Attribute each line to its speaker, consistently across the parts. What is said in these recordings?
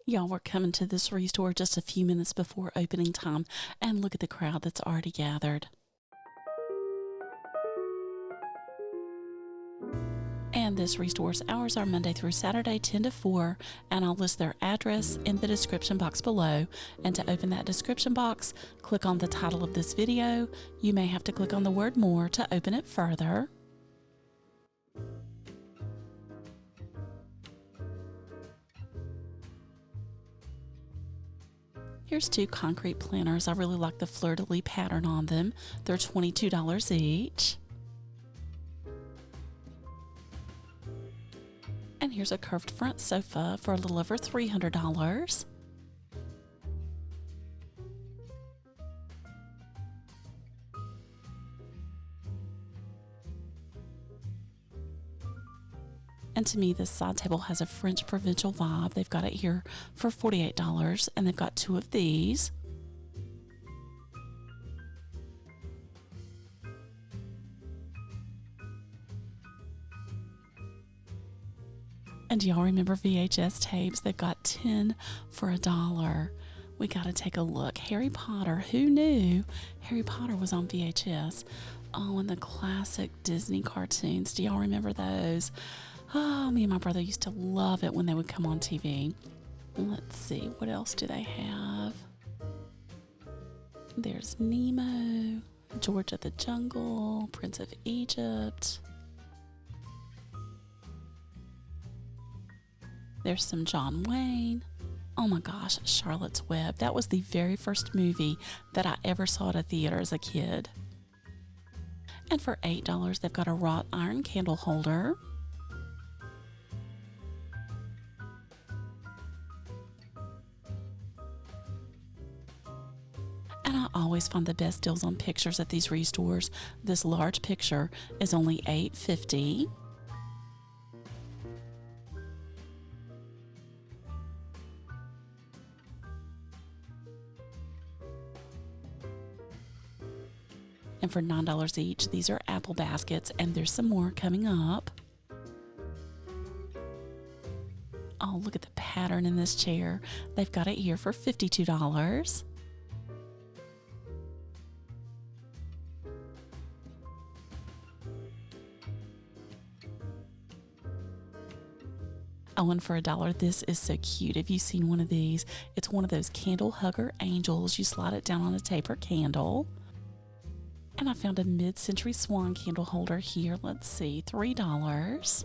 Speaker 1: Y'all, we're coming to this restore just a few minutes before opening time, and look at the crowd that's already gathered. And this restore's hours are Monday through Saturday, 10 to 4, and I'll list their address in the description box below. And to open that description box, click on the title of this video. You may have to click on the word more to open it further. Here's two concrete planters. I really like the fleur-de-lis pattern on them. They're $22 each. And here's a curved front sofa for a little over $300. And to me, this side table has a French provincial vibe. They've got it here for $48, and they've got two of these. And do y'all remember VHS tapes? They've got 10 for $1. We got to take a look. Harry Potter. Who knew Harry Potter was on VHS? Oh, and the classic Disney cartoons. Do y'all remember those? Oh, me and my brother used to love it when they would come on TV. Let's see, what else do they have? There's Nemo, George of the Jungle, Prince of Egypt. There's some John Wayne. Oh my gosh, Charlotte's Web. That was the very first movie that I ever saw at a theater as a kid. And for $8, they've got a wrought iron candle holder. And I always find the best deals on pictures at these restores. This large picture is only $8.50. And for $9 each, these are apple baskets, and there's some more coming up. Oh, look at the pattern in this chair. They've got it here for $52. Oh, and for $1, this is so cute. Have you seen one of these? It's one of those candle hugger angels. You slide it down on a taper candle. And I found a mid-century swan candle holder here. Let's see, $3.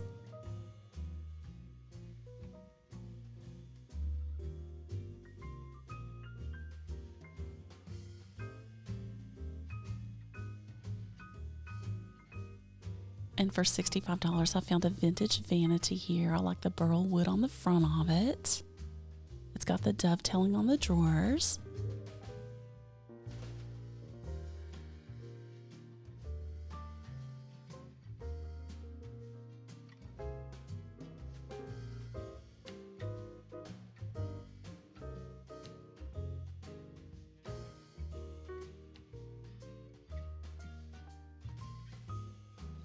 Speaker 1: And for $65, I found a vintage vanity here. I like the burl wood on the front of it. It's got the dovetailing on the drawers.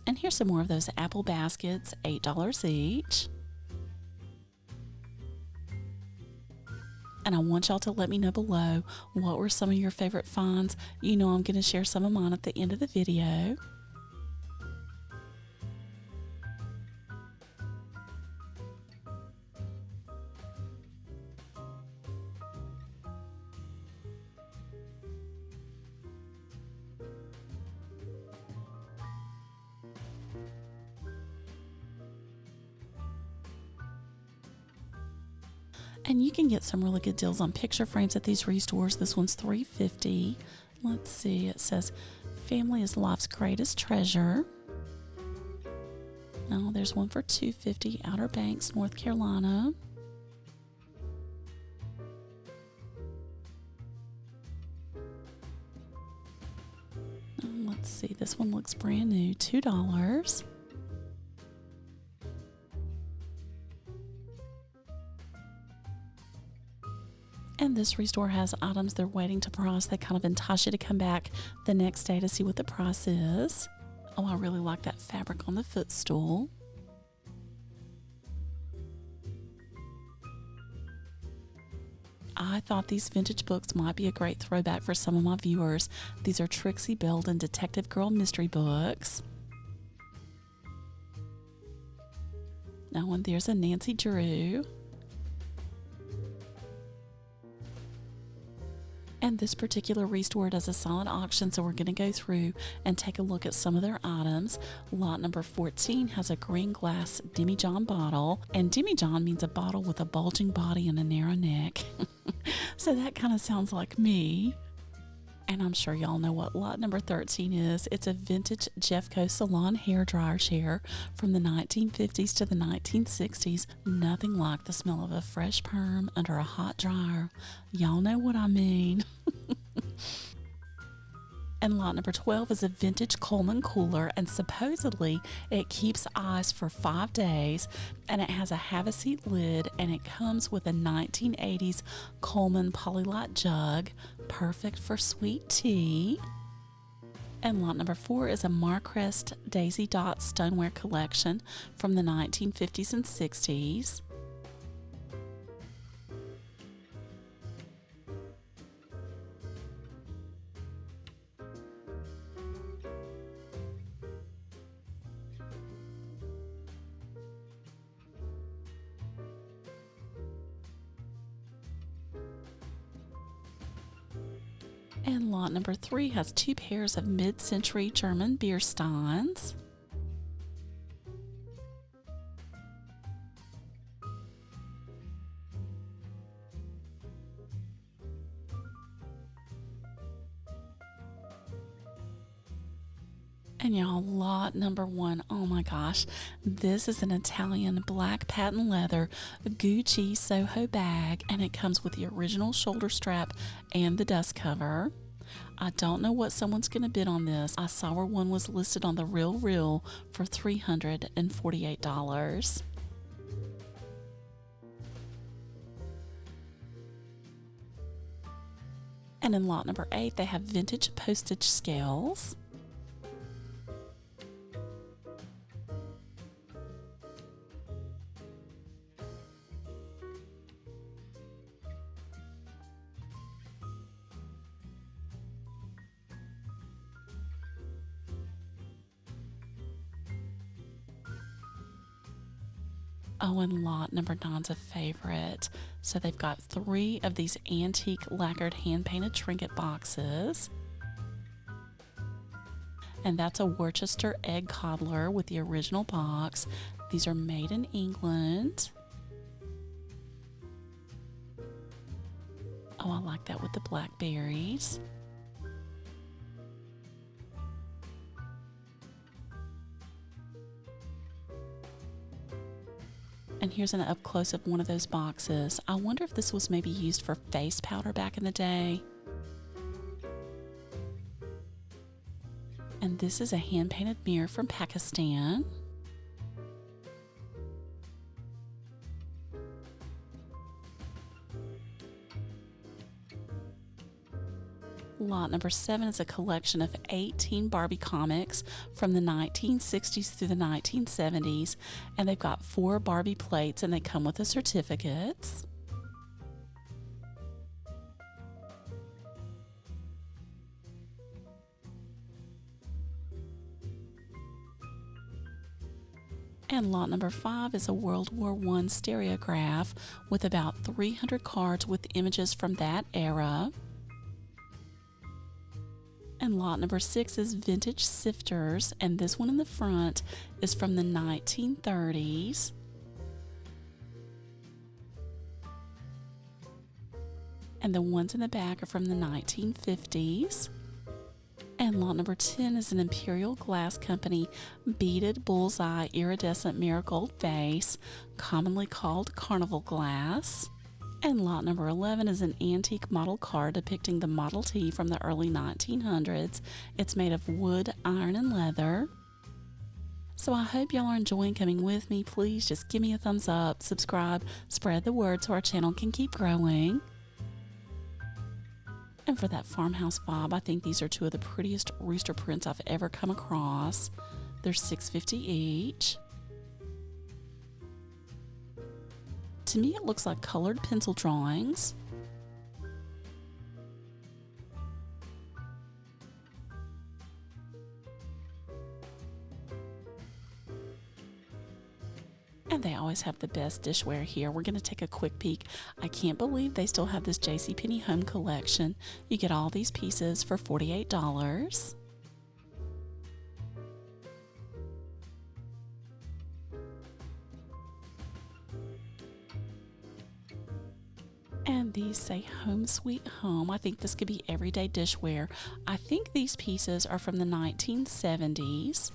Speaker 1: And here's some more of those apple baskets, $8 each. And I want y'all to let me know below what were some of your favorite finds. You know I'm going to share some of mine at the end of the video. And you can get some really good deals on picture frames at these restores. This one's $3.50. Let's see, it says, "Family is life's greatest treasure." Oh, there's one for $2.50, Outer Banks, North Carolina. Oh, let's see, this one looks brand new, $2. And this restore has items they're waiting to price. They kind of entice you to come back the next day to see what the price is. Oh, I really like that fabric on the footstool. I thought these vintage books might be a great throwback for some of my viewers. These are Trixie Belden Detective Girl mystery books. Now, and there's a Nancy Drew. And this particular restore does a silent auction, so we're going to go through and take a look at some of their items. Lot number 14 has a green glass demijohn bottle, and demijohn means a bottle with a bulging body and a narrow neck. So that kind of sounds like me. And I'm sure y'all know what lot number 13 is. It's a vintage Jeffco salon hairdryer chair from the 1950s to the 1960s. Nothing like the smell of a fresh perm under a hot dryer. Y'all know what I mean. And lot number 12 is a vintage Coleman cooler, and supposedly it keeps ice for 5 days, and it has a have-a-seat lid, and it comes with a 1980s Coleman Polylite jug, perfect for sweet tea. And lot number 4 is a Marcrest Daisy Dot stoneware collection from the 1950s and 60s. And lot number 3 has 2 pairs of mid-century German beer steins. And y'all, lot number 1, oh my gosh, this is an Italian black patent leather Gucci Soho bag, and it comes with the original shoulder strap and the dust cover. I don't know what someone's going to bid on this. I saw where one was listed on the Real for $348. And in lot number 8, they have vintage postage scales. Oh, and lot number 9's a favorite. So they've got 3 of these antique lacquered hand-painted trinket boxes. And that's a Worcester egg cobbler with the original box. These are made in England. Oh, I like that with the blackberries. And here's an up close of one of those boxes. I wonder if this was maybe used for face powder back in the day. And this is a hand painted mirror from Pakistan. Lot number 7 is a collection of 18 Barbie comics from the 1960s through the 1970s, and they've got 4 Barbie plates, and they come with the certificates. And lot number 5 is a World War I stereograph with about 300 cards with images from that era. And lot number 6 is vintage sifters, and this one in the front is from the 1930s. And the ones in the back are from the 1950s. And lot number 10 is an Imperial Glass Company beaded bullseye iridescent marigold vase, commonly called carnival glass. And lot number 11 is an antique model car depicting the Model T from the early 1900s. It's made of wood, iron, and leather. So I hope y'all are enjoying coming with me. Please just give me a thumbs up, subscribe, spread the word so our channel can keep growing. And for that farmhouse vibe, I think these are 2 of the prettiest rooster prints I've ever come across. They're $6.50 each. To me, it looks like colored pencil drawings. always have the best dishware here. We're going to take a quick peek. I can't believe they still have this JCPenney home collection. You get all these pieces for $48. And these say Home Sweet Home. I think this could be everyday dishware. I think these pieces are from the 1970s.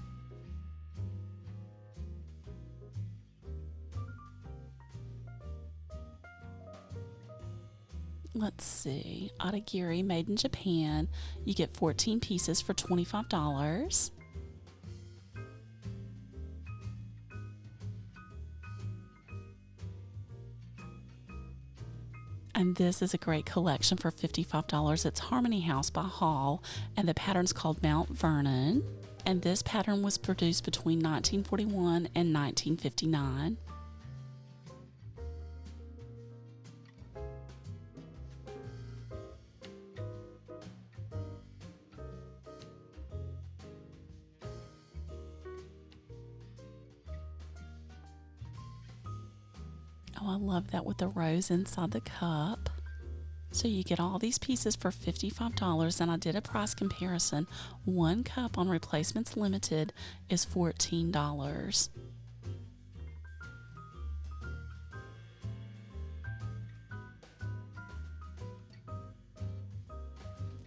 Speaker 1: Let's see, Atagiri made in Japan. You get 14 pieces for $25. And this is a great collection for $55. It's Harmony House by Hall, and the pattern's called Mount Vernon. And this pattern was produced between 1941 and 1959. Oh, I love that with the rose inside the cup. So you get all these pieces for $55, and I did a price comparison. One cup on Replacements Limited is $14.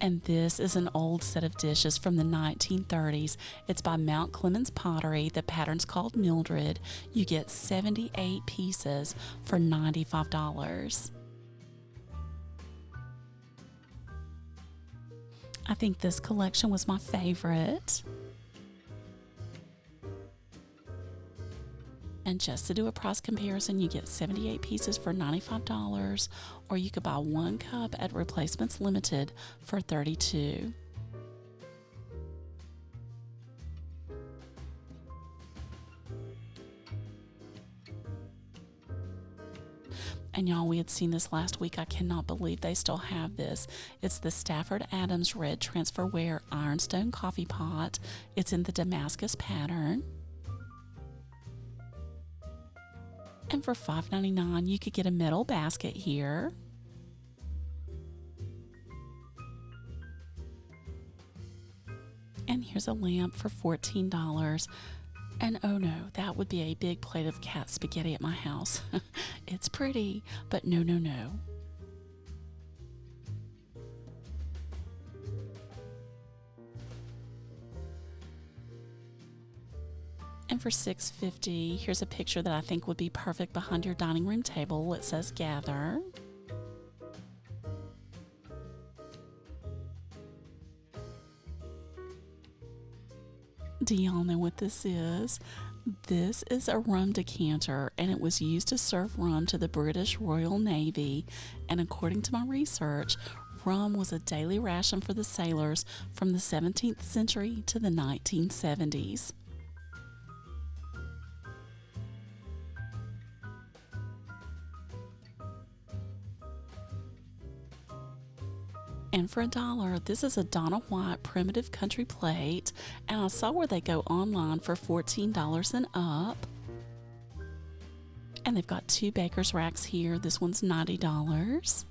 Speaker 1: And this is an old set of dishes from the 1930s. It's by Mount Clemens Pottery. The pattern's called Mildred. You get 78 pieces for $95. I think this collection was my favorite. And just to do a price comparison, you get 78 pieces for $95, or you could buy one cup at Replacements Limited for $32. And y'all, we had seen this last week. I cannot believe they still have this. It's the Stafford Adams Red Transferware Ironstone Coffee Pot. It's in the Damascus pattern. And for $5.99, you could get a metal basket here. And here's a lamp for $14. And oh no, that would be a big plate of cat spaghetti at my house. It's pretty, but no, no, no. And for $6.50, here's a picture that I think would be perfect behind your dining room table. It says Gather. Do y'all know what this is? This is a rum decanter, and it was used to serve rum to the British Royal Navy. And according to my research, rum was a daily ration for the sailors from the 17th century to the 1970s. And for $1, this is a Donna White Primitive Country Plate, and I saw where they go online for $14 and up. And they've got two baker's racks here. This one's $90.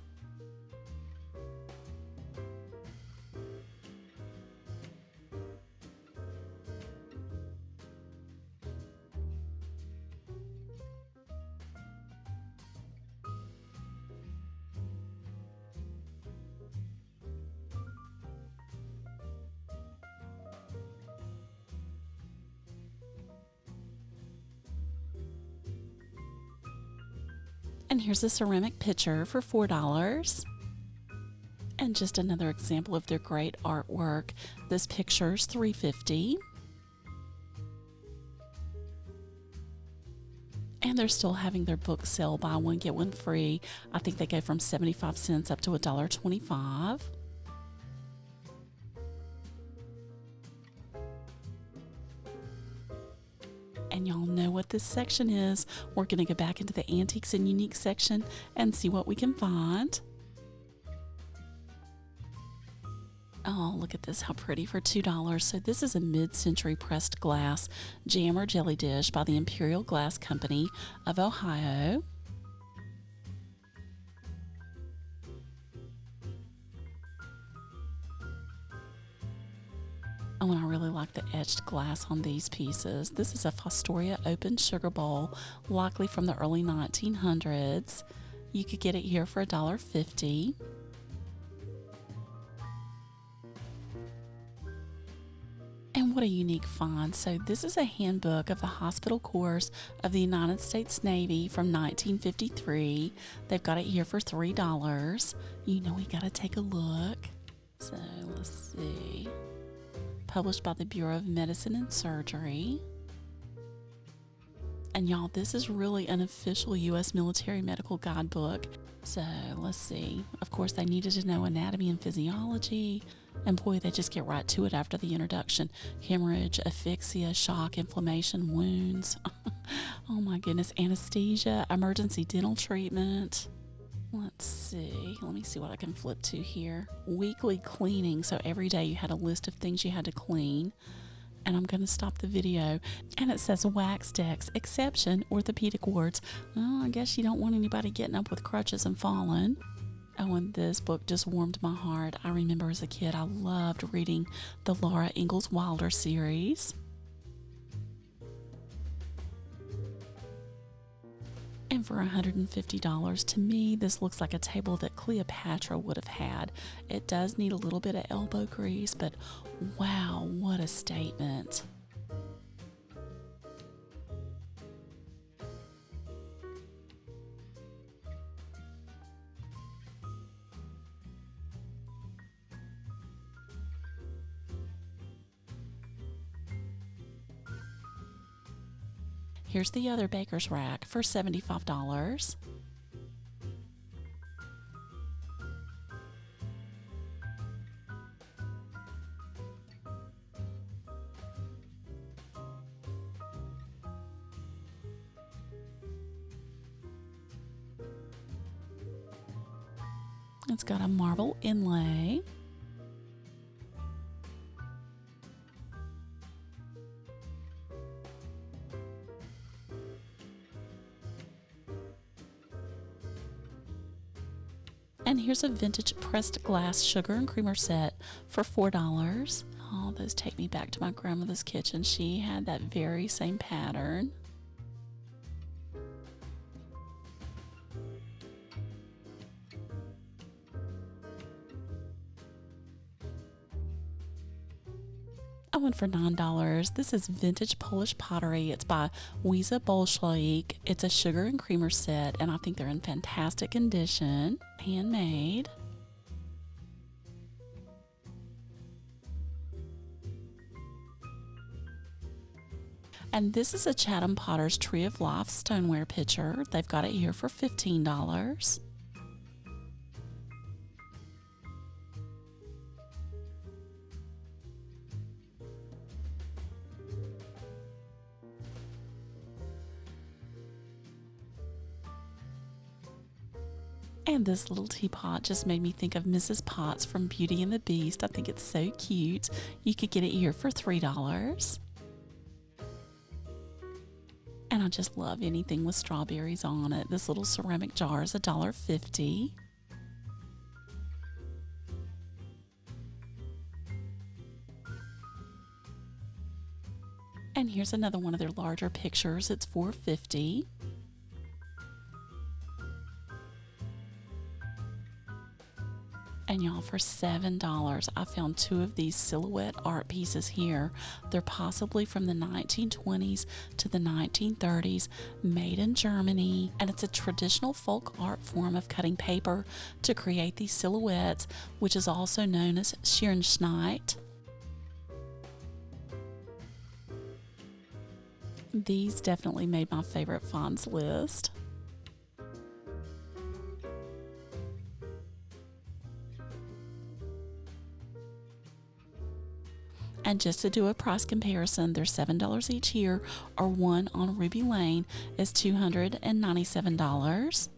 Speaker 1: And here's a ceramic pitcher for $4. And just another example of their great artwork. This picture's $3.50. And they're still having their book sale, buy one, get one free. I think they go from 75 cents up to $1.25. And y'all know what this section is. We're going to go back into the antiques and unique section and see what we can find. Oh, look at this, how pretty for $2. So this is a mid-century pressed glass jammer jelly dish by the Imperial Glass Company of Ohio. Oh, and I really like the etched glass on these pieces. This is a Fostoria open sugar bowl, likely from the early 1900s. You could get it here for $1.50. And what a unique find. So this is a handbook of the hospital course of the United States Navy from 1953. They've got it here for $3. You know we gotta take a look. So let's see. Published by the Bureau of Medicine and Surgery. And y'all, this is really an official U.S. military medical guidebook. So let's see. Of course, they needed to know anatomy and physiology. And boy, they just get right to it after the introduction. Hemorrhage, asphyxia, shock, inflammation, wounds. Oh my goodness. Anesthesia, emergency dental treatment. Let's see. Let me see what I can flip to here. Weekly cleaning. So every day you had a list of things you had to clean. And I'm going to stop the video. And it says wax decks, exception, orthopedic wards. Oh, I guess you don't want anybody getting up with crutches and falling. Oh, and this book just warmed my heart. I remember as a kid, I loved reading the Laura Ingalls Wilder series. And for $150, to me, this looks like a table that Cleopatra would have had. It does need a little bit of elbow grease, but wow, what a statement. Here's the other baker's rack for $75. It's got a marble inlay. And here's a vintage pressed glass sugar and creamer set for $4. Oh, those take me back to my grandmother's kitchen. She had that very same pattern. I went for $9. This is vintage Polish pottery. It's by Wiza Bolshevik. It's a sugar and creamer set, and I think they're in fantastic condition. Handmade. And this is a Chatham Potter's Tree of Life stoneware pitcher. They've got it here for $15. And this little teapot just made me think of Mrs. Potts from Beauty and the Beast. I think it's so cute. You could get it here for $3. And I just love anything with strawberries on it. This little ceramic jar is $1.50. And here's another one of their larger pictures. It's $4.50. And y'all, for $7, I found two of these silhouette art pieces here. They're possibly from the 1920s to the 1930s, made in Germany. And it's a traditional folk art form of cutting paper to create these silhouettes, which is also known as Scherenschnitt. These definitely made my favorite finds list. And just to do a price comparison, they're $7 each here, or one on Ruby Lane is $297.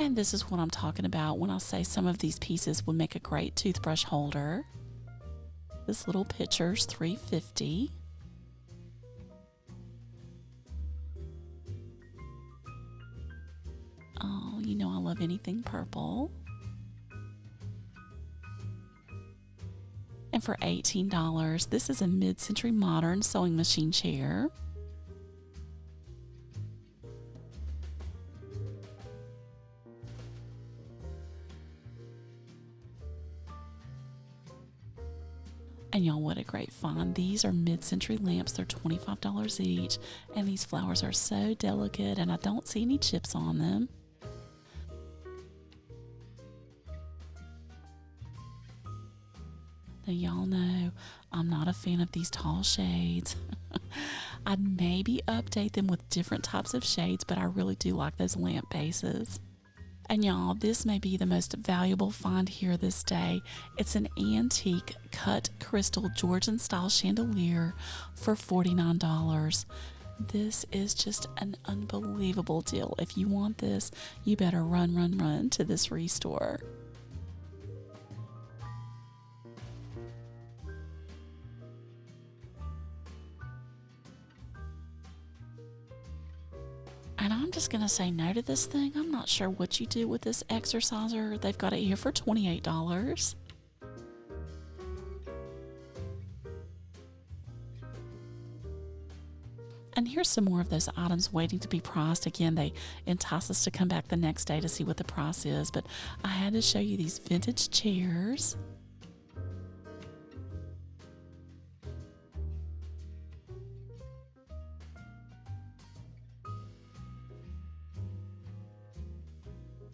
Speaker 1: And this is what I'm talking about when I say some of these pieces would make a great toothbrush holder. This little pitcher's $3.50. Oh, you know I love anything purple. And for $18, this is a mid-century modern sewing machine chair. And y'all, what a great find. These are mid-century lamps. They're $25 each. And these flowers are so delicate, and I don't see any chips on them. Now, y'all know I'm not a fan of these tall shades. I'd maybe update them with different types of shades, but I really do like those lamp bases. And y'all, this may be the most valuable find here this day. It's an antique cut crystal Georgian style chandelier for $49. This is just an unbelievable deal. If you want this, you better run to this restore. And I'm just going to say no to this thing. I'm not sure what you do with this exerciser. They've got it here for $28. And here's some more of those items waiting to be priced. Again, they entice us to come back the next day to see what the price is. But I had to show you these vintage chairs.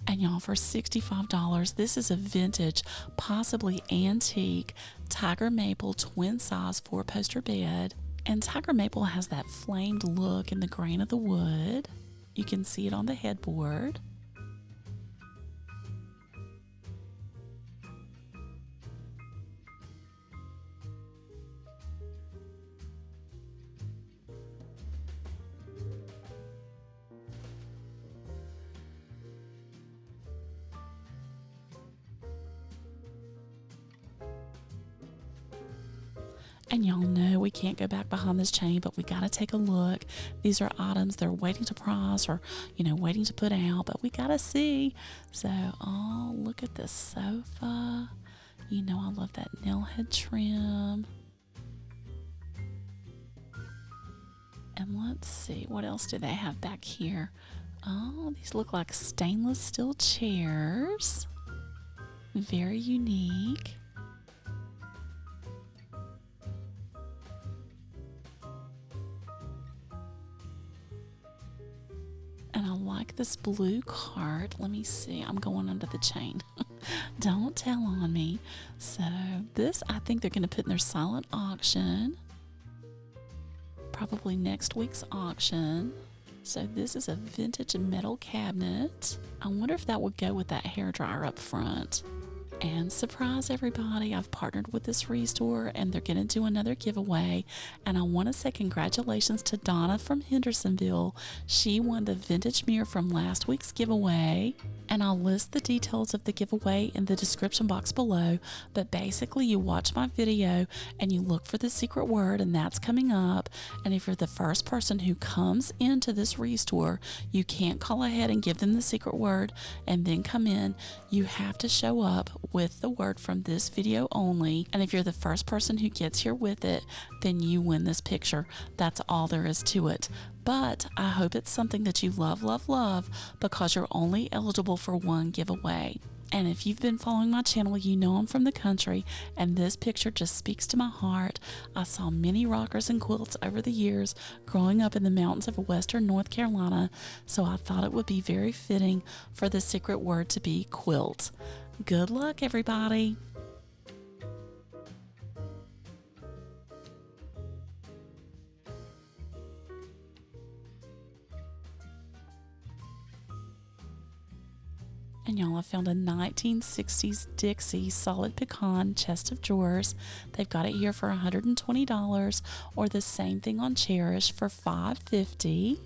Speaker 1: And y'all, for $65, this is a vintage, possibly antique, tiger maple twin size 4-poster bed. And tiger maple has that flamed look in the grain of the wood. You can see it on the headboard. And y'all know we can't go back behind this chain, but we got to take a look. These are items they're waiting to price or, waiting to put out, but we got to see. So, oh, look at this sofa. I love that nail head trim. And let's see, what else do they have back here? Oh, these look like stainless steel chairs. Very unique. And I like this blue cart. Let me see. I'm going under the chain. Don't tell on me. So this, I think they're going to put in their silent auction. Probably next week's auction. So this is a vintage metal cabinet. I wonder if that would go with that hairdryer up front. And surprise everybody, I've partnered with this restore and they're going to do another giveaway. And I want to say congratulations to Donna from Hendersonville. She won the vintage mirror from last week's giveaway. And I'll list the details of the giveaway in the description box below. But basically you watch my video and you look for the secret word, and that's coming up. And if you're the first person who comes into this restore, you can't call ahead and give them the secret word and then come in. You have to show up with the word from this video only. And if you're the first person who gets here with it, then you win this picture. That's all there is to it. But I hope it's something that you love, love, love, because you're only eligible for one giveaway. And if you've been following my channel, you know I'm from the country, and this picture just speaks to my heart. I saw many rockers and quilts over the years growing up in the mountains of western North Carolina, so I thought it would be very fitting for the secret word to be quilt. Good luck, everybody. And y'all, I found a 1960s Dixie solid pecan chest of drawers. They've got it here for $120, or the same thing on Cherish for $5.50.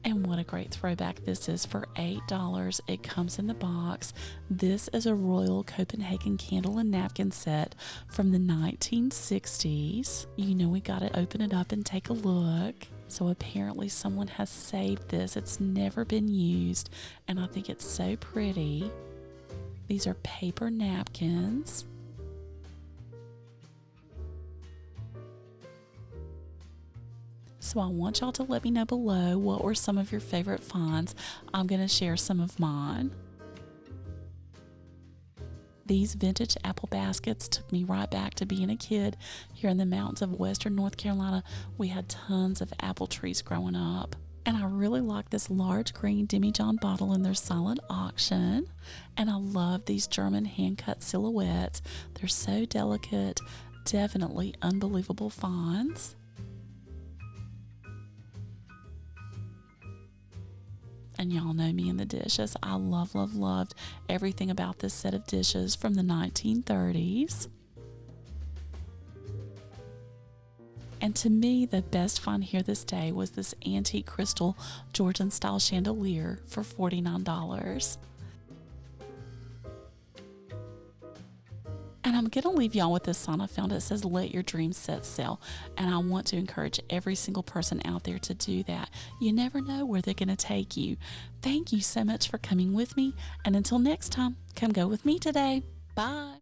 Speaker 1: And what a great throwback this is for $8. It comes in the box. This is a Royal Copenhagen candle and napkin set from the 1960s. You know we got to open it up and take a look. So apparently someone has saved this. It's never been used, and I think it's so pretty. These are paper napkins. So I want y'all to let me know below what were some of your favorite finds. I'm going to share some of mine. These vintage apple baskets took me right back to being a kid. Here in the mountains of western North Carolina, we had tons of apple trees growing up. And I really like this large green demijohn bottle in their silent auction. And I love these German hand-cut silhouettes. They're so delicate, definitely unbelievable finds. And y'all know me and the dishes. I loved everything about this set of dishes from the 1930s. And to me, the best find here this day was this antique crystal Georgian style chandelier for $49. And I'm going to leave y'all with this sign I found. It says, "Let your dreams set sail." And I want to encourage every single person out there to do that. You never know where they're going to take you. Thank you so much for coming with me. And until next time, come go with me today. Bye.